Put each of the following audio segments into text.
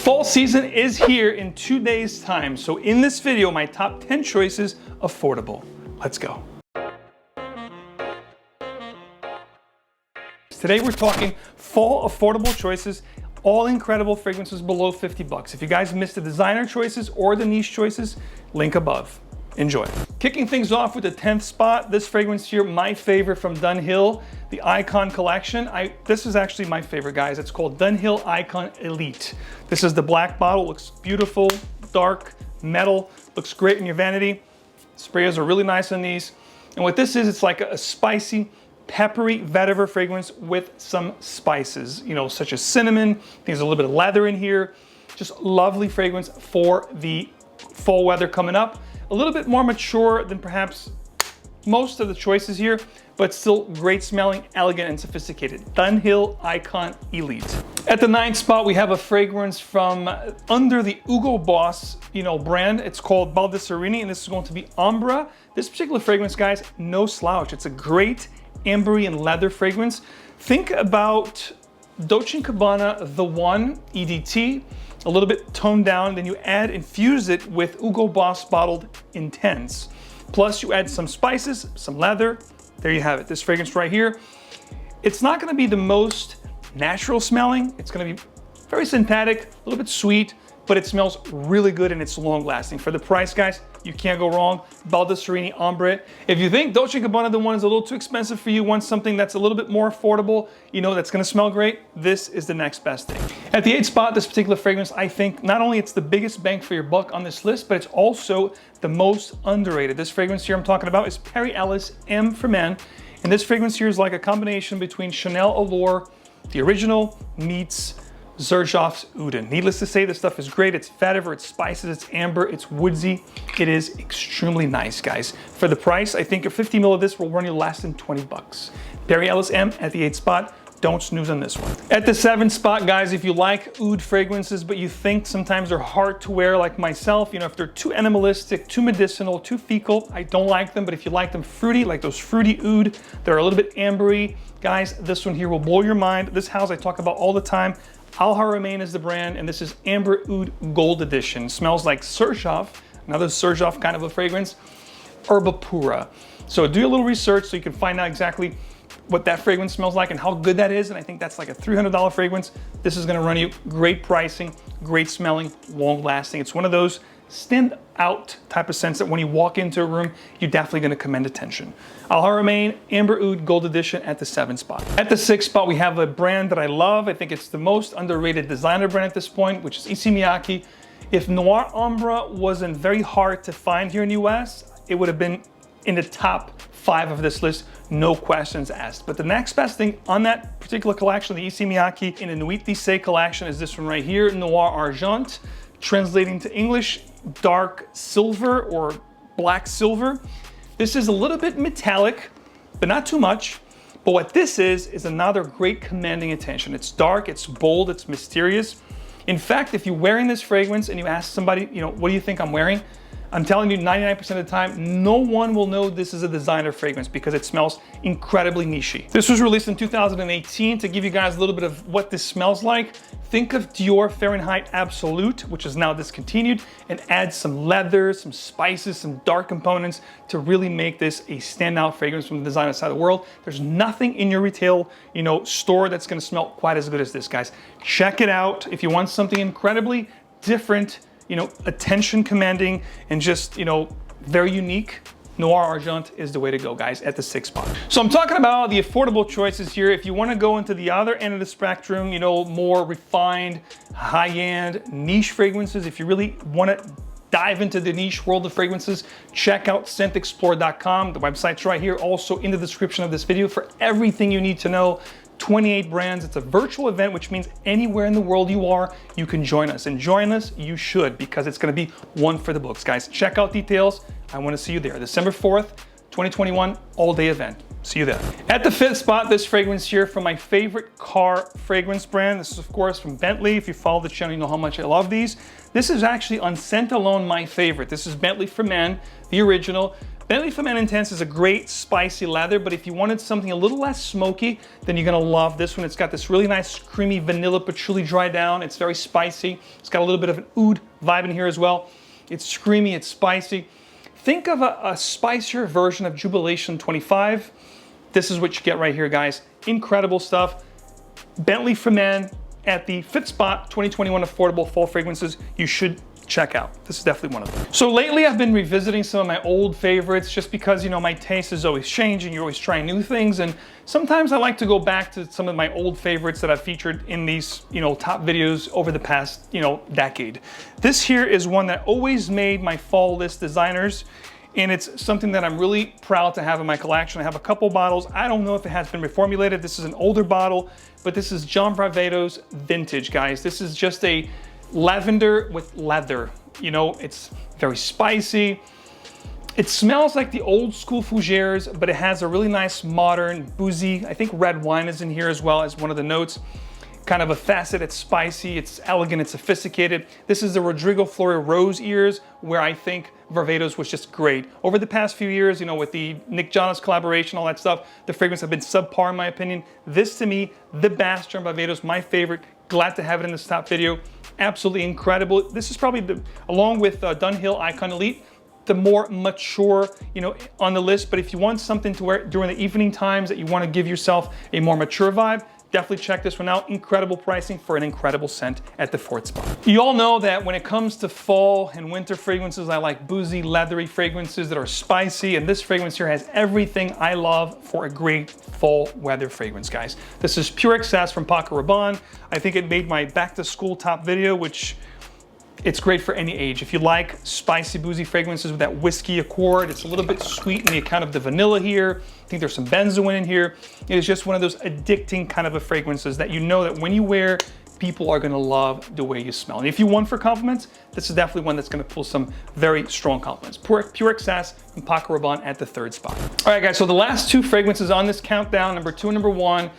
Fall season is here in 2 days' time. So in this video, my top 10 choices affordable. Let's go. Today we're talking fall affordable choices, all incredible fragrances below 50 bucks. If you guys missed the designer choices or the niche choices, link above. Enjoy. Kicking things off with the 10th spot, this fragrance here, my favorite from Dunnhill, the Icon Collection. This is actually my favorite, guys. It's called Dunnhill Icon Elite. This is the black bottle, looks beautiful, dark, metal, looks great in your vanity. Sprayers are really nice on these. And what this is, it's like a spicy, peppery vetiver fragrance with some spices, you know, such as cinnamon. There's a little bit of leather in here. Just lovely fragrance for the fall weather coming up. A little bit more mature than perhaps most of the choices here, but still great smelling, elegant, and sophisticated. Dunnhill Icon Elite. At the 9th spot, we have a fragrance from under the Hugo Boss, brand. It's called Baldessarini, and this is going to be Umbra. This particular fragrance, guys, no slouch. It's a great ambery and leather fragrance. Think about Dolce & Gabbana The One EDT, a little bit toned down, then you infuse it with Hugo Boss Bottled Intense. Plus you add some spices, some leather. There you have it, this fragrance right here. It's not gonna be the most natural smelling. It's gonna be very synthetic, a little bit sweet, but it smells really good and it's long lasting. For the price, guys, you can't go wrong. Baldessarini Ombre. If you think Dolce & Gabbana The One is a little too expensive for you, want something that's a little bit more affordable, that's gonna smell great, this is the next best thing. At the 8th spot, this particular fragrance, I think not only it's the biggest bang for your buck on this list, but it's also the most underrated. This fragrance here I'm talking about is Ellis M for men. And this fragrance here is like a combination between Chanel Allure, the original, meets Xerjoff's Oud. Needless to say, this stuff is great. It's vetiver, it's spices, it's amber, it's woodsy. It is extremely nice, guys. For the price, I think a 50 ml of this will run you less than 20 bucks. Ellis M at the 8th spot. Don't snooze on this one. At the 7th spot, guys, if you like oud fragrances, but you think sometimes they're hard to wear like myself, if they're too animalistic, too medicinal, too fecal, I don't like them. But if you like them fruity, like those fruity oud, they're a little bit ambery, guys, this one here will blow your mind. This house I talk about all the time. Al Haramain is the brand, and this is Amber Oud Gold Edition. Smells like Xerjoff, another Xerjoff kind of a fragrance, Herba Pura. So do a little research so you can find out exactly what that fragrance smells like and how good that is. And I think that's like a $300 fragrance. This is gonna run you great pricing, great smelling, long lasting. It's one of those stand out type of scents that when you walk into a room, you're definitely gonna command attention. Al Haramain Amber Oud Gold Edition at the 7th spot. At the 6th spot, we have a brand that I love. I think it's the most underrated designer brand at this point, which is Issey Miyake. If Noir Argent wasn't very hard to find here in the US, it would have been in the top 5 of this list, no questions asked. But the next best thing on that particular collection, the Issey Miyake in the Nuit Tissé collection, is this one right here, Noir Argent. Translating to English, dark silver or black silver. This is a little bit metallic, but not too much. But what this is another great commanding attention. It's dark, it's bold, it's mysterious. In fact, if you're wearing this fragrance and you ask somebody, what do you think I'm wearing? I'm telling you 99% of the time, no one will know this is a designer fragrance because it smells incredibly niche-y. This was released in 2018 to give you guys a little bit of what this smells like. Think of Dior Fahrenheit Absolute, which is now discontinued, and add some leather, some spices, some dark components to really make this a standout fragrance from the designer side of the world. There's nothing in your retail, store that's gonna smell quite as good as this, guys. Check it out if you want something incredibly different, attention commanding and just, very unique. Noir Argent is the way to go, guys, at the 6th spot. So I'm talking about the affordable choices here. If you want to go into the other end of the spectrum, more refined, high-end, niche fragrances, if you really want to dive into the niche world of fragrances, check out ScentXplore.com. The website's right here, also in the description of this video for everything you need to know. 28 brands. It's a virtual event, which means anywhere in the world you are, you can join us. And join us, you should, because it's gonna be one for the books, guys. Check out details. I wanna see you there. December 4th, 2021, all-day event. See you there. At the 5th spot, this fragrance here from my favorite car fragrance brand. This is, of course, from Bentley. If you follow the channel, you know how much I love these. This is actually on scent alone my favorite. This is Bentley for Men, the original. Bentley Femme Intense is a great spicy leather, but if you wanted something a little less smoky, then you're gonna love this one. It's got this really nice creamy vanilla patchouli dry down. It's very spicy. It's got a little bit of an oud vibe in here as well. It's creamy, it's spicy. Think of a spicier version of Jubilation 25. This is what you get right here, guys. Incredible stuff. Bentley Femme at the 5th spot, 2021 affordable fall fragrances you should check out. This is definitely one of them. So lately I've been revisiting some of my old favorites just because, you know, my taste is always changing. You're always trying new things. And sometimes I like to go back to some of my old favorites that I've featured in these, you know, top videos over the past, you know, decade. This here is one that always made my fall list designers. And it's something that I'm really proud to have in my collection. I have a couple bottles. I don't know if it has been reformulated. This is an older bottle, but this is John Varvatos Vintage, guys. This is just a lavender with leather. You know, it's very spicy. It smells like the old school fougères, but it has a really nice modern boozy, I think red wine is in here as well as one of the notes. Kind of a facet, it's spicy, it's elegant, it's sophisticated. This is the Rodrigo Flores Rose Ears, where I think Varvatos was just great. Over the past few years, you know, with the Nick Jonas collaboration, all that stuff, the fragrances have been subpar in my opinion. This to me, the best John Varvatos, my favorite. Glad to have it in this top video. Absolutely incredible. This is probably, along with Dunnhill Icon Elite, the more mature, you know, on the list. But if you want something to wear during the evening times that you want to give yourself a more mature vibe, definitely check this one out. Incredible pricing for an incredible scent at the 4th spot. You all know that when it comes to fall and winter fragrances, I like boozy, leathery fragrances that are spicy, and this fragrance here has everything I love for a great fall weather fragrance, guys. This is Pure Excess from Paco Rabanne. I think it made my back to school top video, which it's great for any age. If you like spicy, boozy fragrances with that whiskey accord, it's a little bit sweet in the account of the vanilla here. I think there's some benzoin in here. It is just one of those addicting kind of fragrances that you know that when you wear, people are gonna love the way you smell. And if you want for compliments, this is definitely one that's gonna pull some very strong compliments. Pure Excess from Paco Rabanne at the 3rd spot. All right, guys, so the last two fragrances on this countdown, number 2 and number 1,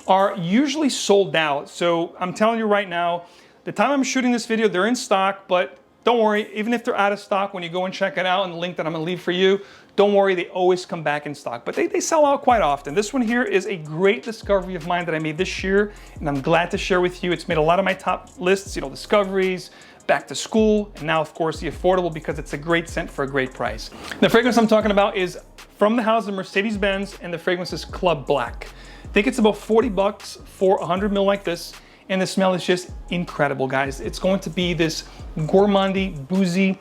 are usually sold out. So I'm telling you right now, the time I'm shooting this video, they're in stock, but don't worry, even if they're out of stock, when you go and check it out on the link that I'm gonna leave for you, don't worry, they always come back in stock, but they sell out quite often. This one here is a great discovery of mine that I made this year, and I'm glad to share with you. It's made a lot of my top lists, you know, discoveries, back to school, and now of course the affordable because it's a great scent for a great price. The fragrance I'm talking about is from the house of Mercedes-Benz, and the fragrance is Club Black. I think it's about 40 bucks for 100 ml like this. And the smell is just incredible, guys. It's going to be this gourmandy, boozy,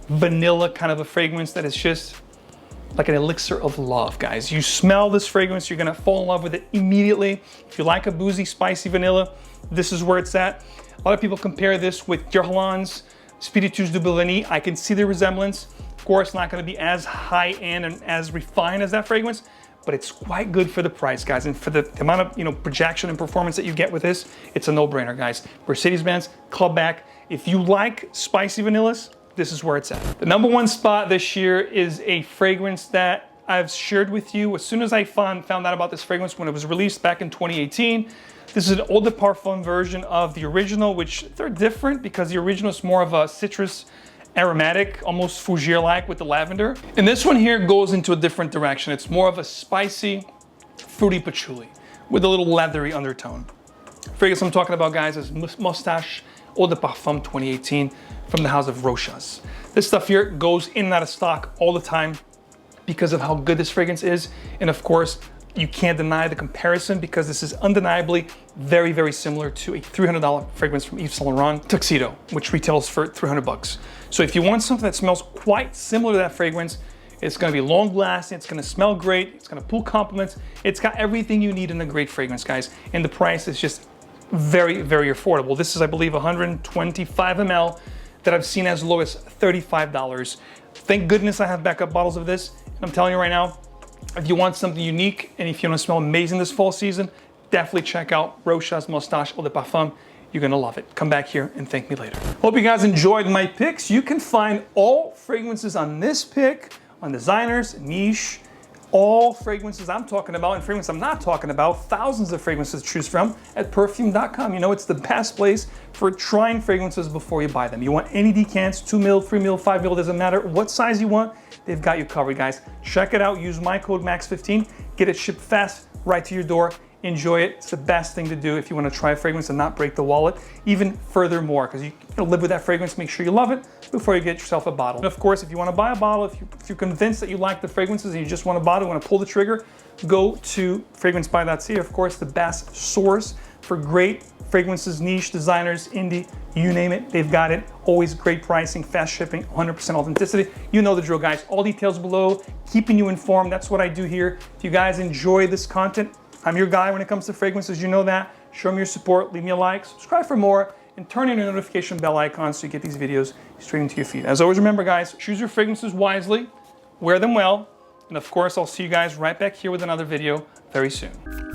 vanilla kind of a fragrance that is just like an elixir of love, guys. You smell this fragrance, you're gonna fall in love with it immediately. If you like a boozy, spicy vanilla, this is where it's at. A lot of people compare this with Guerlain's Spiritueux de Bellini. I can see the resemblance. Of course, not gonna be as high-end and as refined as that fragrance, but it's quite good for the price, guys. And for the amount of, you know, projection and performance that you get with this, it's a no-brainer, guys. Mercedes-Benz, Club Black. If you like spicy vanillas, this is where it's at. The number 1 spot this year is a fragrance that I've shared with you as soon as I found out about this fragrance when it was released back in 2018. This is an Eau de Parfum version of the original, which they're different because the original is more of a citrus aromatic, almost fougere-like with the lavender. And this one here goes into a different direction. It's more of a spicy, fruity patchouli with a little leathery undertone. Fragrance I'm talking about, guys, is Mustache Eau de Parfum 2018 from the house of Roshas. This stuff here goes in and out of stock all the time because of how good this fragrance is. And of course, you can't deny the comparison because this is undeniably very, very similar to a $300 fragrance from Yves Saint Laurent, Tuxedo, which retails for 300 bucks. So if you want something that smells quite similar to that fragrance, it's gonna be long lasting, it's gonna smell great, it's gonna pull compliments, it's got everything you need in a great fragrance, guys. And the price is just very, very affordable. This is, I believe, 125 ml that I've seen as low as $35. Thank goodness I have backup bottles of this. And I'm telling you right now, if you want something unique and if you want to smell amazing this fall season, definitely check out Roshas Mustache Eau de Parfum. You're gonna love it. Come back here and thank me later. Hope you guys enjoyed my picks. You can find all fragrances on this pick on Designers, Niche, all fragrances I'm talking about and fragrances I'm not talking about, thousands of fragrances to choose from at perfume.com. You know, it's the best place for trying fragrances before you buy them. You want any decants, 2 mil, 3 mil, 5 mil, doesn't matter what size you want, they've got you covered, guys. Check it out, use my code MAX15, get it shipped fast right to your door. Enjoy it. It's the best thing to do if you want to try a fragrance and not break the wallet. Even furthermore, because you live with that fragrance, make sure you love it before you get yourself a bottle. And of course, if you want to buy a bottle, if you're convinced that you like the fragrances and you just want a bottle, want to pull the trigger, go to fragrancebuy.ca. Of course, the best source for great fragrances, niche designers, indie, you name it, they've got it. Always great pricing, fast shipping, 100% authenticity. You know the drill, guys. All details below, keeping you informed. That's what I do here. If you guys enjoy this content, I'm your guy when it comes to fragrances, you know that. Show me your support, leave me a like, subscribe for more, and turn on your notification bell icon so you get these videos straight into your feed. As always, remember guys, choose your fragrances wisely, wear them well, and of course, I'll see you guys right back here with another video very soon.